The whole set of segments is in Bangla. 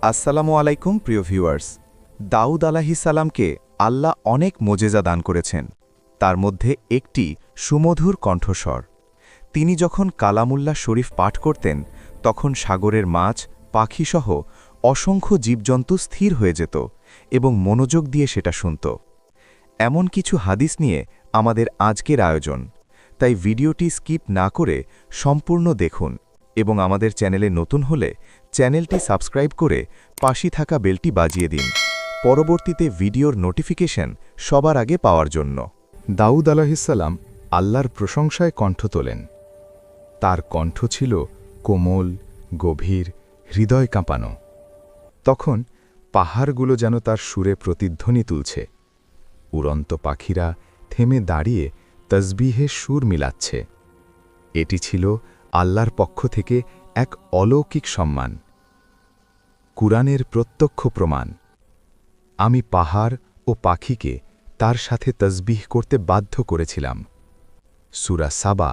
আসসালামু আলাইকুম প্রিয় ভিউয়ার্স। দাউদ আলাইহিসসালামকে আল্লাহ অনেক মোজেজা দান করেছেন, তার মধ্যে একটি সুমধুর কণ্ঠস্বর। তিনি যখন কালামুল্লাহ শরীফ পাঠ করতেন তখন সাগরের মাছ, পাখিসহ অসংখ্য জীবজন্তু স্থির হয়ে যেত এবং মনোযোগ দিয়ে সেটা শুনত। এমন কিছু হাদিস নিয়ে আমাদের আজকের আয়োজন, তাই ভিডিওটি স্কিপ না করে সম্পূর্ণ দেখুন এবং আমাদের চ্যানেলে নতুন হলে চ্যানেলটি সাবস্ক্রাইব করে পাশে থাকা বেলটি বাজিয়ে দিন পরবর্তীতে ভিডিওর নোটিফিকেশন সবার আগে পাওয়ার জন্য। দাউদ আলাইহিসসালাম আল্লাহর প্রশংসায় কণ্ঠ তোলেন। তার কণ্ঠ ছিল কোমল, গভীর, হৃদয় কাঁপানো। তখন পাহাড়গুলো যেন তার সুরে প্রতিধ্বনি তুলছে। উড়ন্ত পাখিরা থেমে দাঁড়িয়ে তসবিহে সুর মিলাচ্ছে। এটি ছিল আল্লাহর পক্ষ থেকে এক অলৌকিক সম্মান, কুরআনের প্রত্যক্ষ প্রমাণ। আমি পাহাড় ও পাখিকে তার সাথে তসবিহ করতে বাধ্য করেছিলাম। সূরা সাবা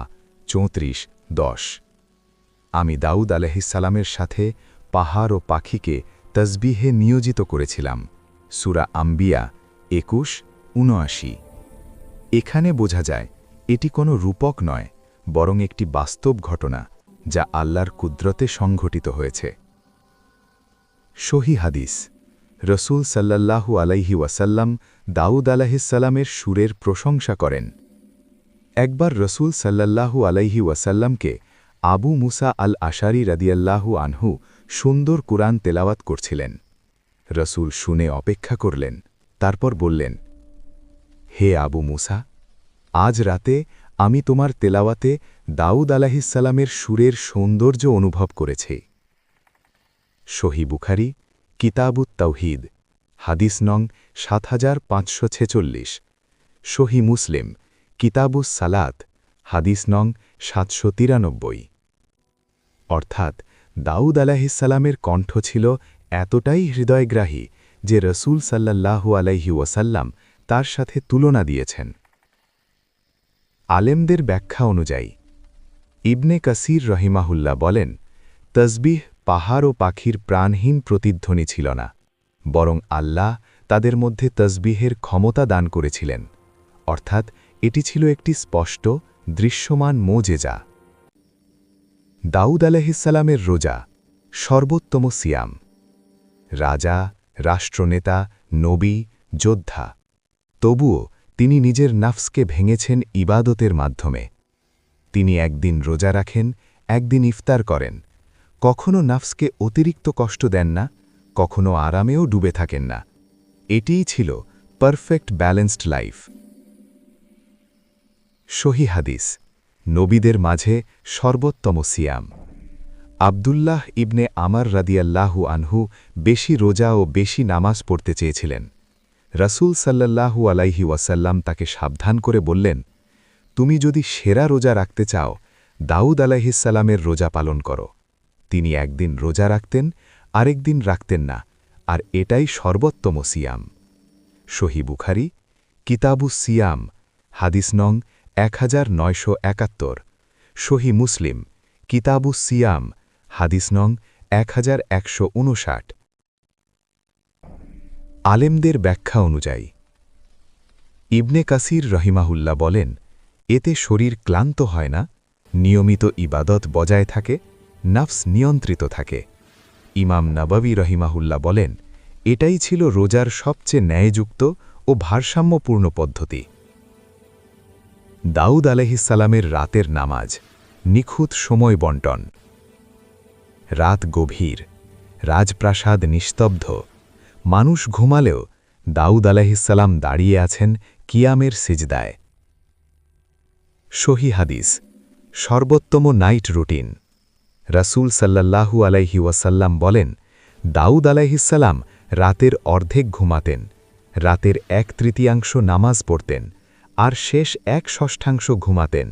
34:10। আমি দাউদ আলাইহিসসালামের সাথে পাহাড় ও পাখিকে তসবিহে নিয়োজিত করেছিলাম। সূরা আম্বিয়া 21:79। এখানে বোঝা যায় এটি কোনো রূপক নয়, বরং একটি বাস্তব ঘটনা যা আল্লাহর কুদরতে সংঘটিত হয়েছে। সহিহ হাদিস। রসূল সাল্লাল্লাহু আলাইহি ওয়াসাল্লাম দাউদ আলাইহিসসালামের সুরের প্রশংসা করেন। একবার রসূল সাল্লাল্লাহু আলাইহি ওয়াসাল্লামকে আবু মুসা আল আশারি রাদিয়াল্লাহু আনহু সুন্দর কুরআন তেলাওয়াত করছিলেন। রসূল শুনে অপেক্ষা করলেন, তারপর বললেন, হে আবু মুসা, আজ রাতে আমি তোমার তেলাওয়াতে দাউদ আলাইহিসসালামের সুরের সৌন্দর্য অনুভব করেছি। সহিহ বুখারী, কিতাবুত তাওহীদ, হাদিস নং 7546। সহিহ মুসলিম, কিতাবুস সালাত, হাদিস নং 793। অর্থাৎ দাউদ আলাইহিসসালামের কণ্ঠ ছিল এতটাই হৃদয়গ্রাহী যে রসূল সাল্লাল্লাহু আলাইহি ওয়াসাল্লাম তার সাথে তুলনা দিয়েছেন। আলেমদের ব্যাখ্যা অনুযায়ী ইবনে কাসির রহিমাহুল্লাহ বলেন, তসবিহ পাহাড় ও পাখির প্রাণহীন প্রতিধ্বনি ছিল না, বরং আল্লাহ তাদের মধ্যে তসবিহের ক্ষমতা দান করেছিলেন। অর্থাৎ এটি ছিল একটি স্পষ্ট, দৃশ্যমান মোজেজা। দাউদ আলাইহিসসালামের রোজা সর্বোত্তম সিয়াম। রাজা, রাষ্ট্রনেতা, নবী, যোদ্ধা, তবুও তিনি নিজের নাফসকে ভেঙেছেন ইবাদতের মাধ্যমে। তিনি একদিন রোজা রাখেন, একদিন ইফতার করেন। কখনো নাফসকে অতিরিক্ত কষ্ট দেন না, কখনো আরামেও ডুবে থাকেন না। এটিই ছিল পারফেক্ট ব্যালেন্সড লাইফ। সহিহ হাদিস। নবীদের মাঝে সর্বোত্তম সিয়াম। আবদুল্লাহ ইবনে আমার রাদিয়াল্লাহু আনহু বেশি রোজা ও বেশি নামাজ পড়তে চেয়েছিলেন। রাসূল সাল্লাল্লাহু আলাইহি ওয়াসাল্লাম তাকে সাবধান করে বললেন, তুমি যদি সেরা রোজা রাখতে চাও, দাউদ আলাইহিসসালামের রোজা পালন করো। তিনি একদিন রোজা রাখতেন, আরেক দিন রাখতেন না, আর এটাই সর্বোত্তম সিয়াম। সহিহ বুখারী, কিতাবুস সিয়াম, হাদিস নং 1971। সহিহ মুসলিম, কিতাবুস সিয়াম, হাদিস নং 1159। আলেমদের ব্যাখ্যা অনুযায়ী ইবনে কাসির রহিমাহুল্লাহ বলেন, এতে শরীর ক্লান্ত হয় না, নিয়মিত ইবাদত বজায় থাকে, নাফস নিয়ন্ত্রিত থাকে। ইমাম নববী রহিমাহুল্লাহ বলেন, এটাই ছিল রোজার সবচেয়ে ন্যায়যুক্ত ও ভারসাম্যপূর্ণ পদ্ধতি। দাউদ আলাইহিসসালামের রাতের নামাজ, নিখুঁত সময় বন্টন। রাত গভীর, রাজপ্রাসাদ নিস্তব্ধ, মানুষ ঘুমালেও দাউদ আলাইহিসসালাম দাঁড়িয়ে আছেন কিয়ামের সিজদায়। সহিহ হাদিস। সর্বোত্তম নাইট রুটিন। রাসূল সাল্লাল্লাহু আলাইহি ওয়াসাল্লাম বলেন, দাউদ আলাইহিসসালাম রাতের অর্ধেক ঘুমাতেন, রাতের 1/3 নামাজ পড়তেন, আর শেষ 1/6 ঘুমাতেন।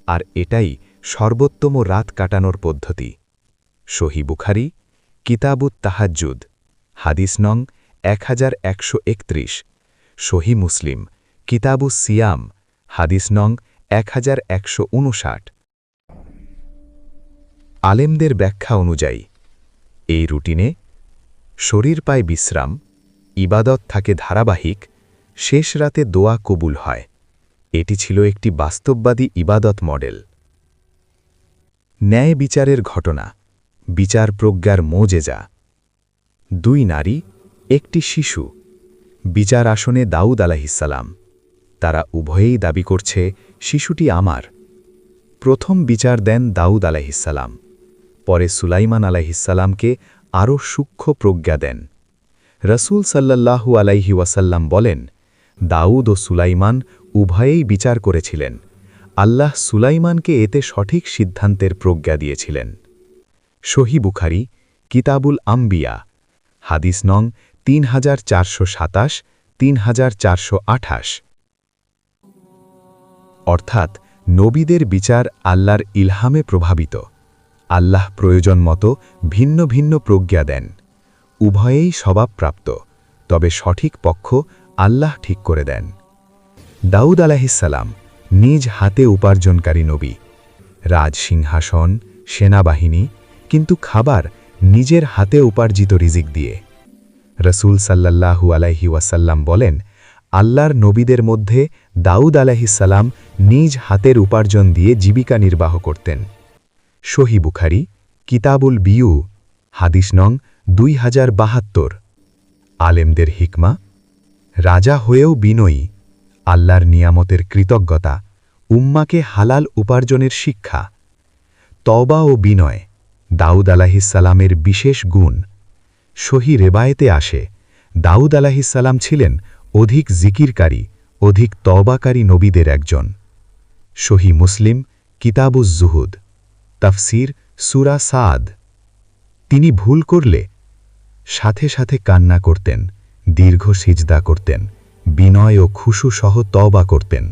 আর এটাই সর্বোত্তম রাত কাটানোর পদ্ধতি। সহিহ বুখারী, কিতাবুত তাহাজ্জুদ, হাদিস নং 1131। সহিহ মুসলিম, কিতাবুস সিয়াম, হাদিস নং 1159। আলেমদের ব্যাখ্যা অনুযায়ী এই রুটিনে শরীর পায় বিশ্রাম, ইবাদত থাকে ধারাবাহিক, শেষ রাতে দোয়া কবুল হয়। এটি ছিল একটি বাস্তববাদী ইবাদত মডেল। ন্যায় বিচারের ঘটনা, বিচার প্রজ্ঞার মোজেজা। 2 নারী, একটি শিশু, বিচার আসনে দাউদ আলাইহিসসালাম। তারা উভয়েই দাবি করছে শিশুটি আমার। প্রথম বিচার দেন দাউদ আলাইহিসসালাম, পরে সুলাইমান আলাইহিসসালামকে আরও সূক্ষ্ম প্রজ্ঞা দেন। রসুল সাল্লাল্লাহু আলাইহি ওয়াসাল্লাম বলেন, দাউদ ও সুলাইমান উভয়েই বিচার করেছিলেন। আল্লাহ সুলাইমানকে এতে সঠিক সিদ্ধান্তের প্রজ্ঞা দিয়েছিলেন। সহিহ বুখারী, কিতাবুল আম্বিয়া, হাদিস নং 3427, 3428। অর্থাৎ নবীদের বিচার আল্লাহর ইলহামে প্রভাবিত। আল্লাহ প্রয়োজন মতো ভিন্ন ভিন্ন প্রজ্ঞা দেন। উভয়েই স্বভাবপ্রাপ্ত, তবে সঠিক পক্ষ আল্লাহ ঠিক করে দেন। দাউদ আলাইহিসসালাম নিজ হাতে উপার্জনকারী নবী। রাজসিংহাসন, সেনাবাহিনী, কিন্তু খাবার নিজের হাতে উপার্জিত রিজিক দিয়ে। রসুল সাল্লাল্লাহু আলাইহি ওয়াসাল্লাম বলেন, আল্লাহর নবীদের মধ্যে দাউদ আলাইহিসসালাম নিজ হাতের উপার্জন দিয়ে জীবিকা নির্বাহ করতেন। সহিহ বুখারী, কিতাবুল বিউ, হাদিস নং 2072। আলেমদের হিকমা, রাজা হয়েও বিনয়ী, আল্লাহর নিয়ামতের কৃতজ্ঞতা, উম্মাকে হালাল উপার্জনের শিক্ষা। তওবা ও বিনয় দাউদ আলাইহিসসালামের বিশেষ গুণ। সহিহ রেবায়েতে আসে, দাউদ আলাইহিসসালাম ছিলেন অধিক জিকিরকারী, অধিক তওবাকারী নবীদের একজন। সহিহ মুসলিম, কিতাবুজ জুহুদ, তাফসির সূরা সাদ। তিনি ভুল করলে সাথে সাথে কান্না করতেন, দীর্ঘ সিজদা করতেন, বিনয় ও খুশু সহ তওবা করতেন।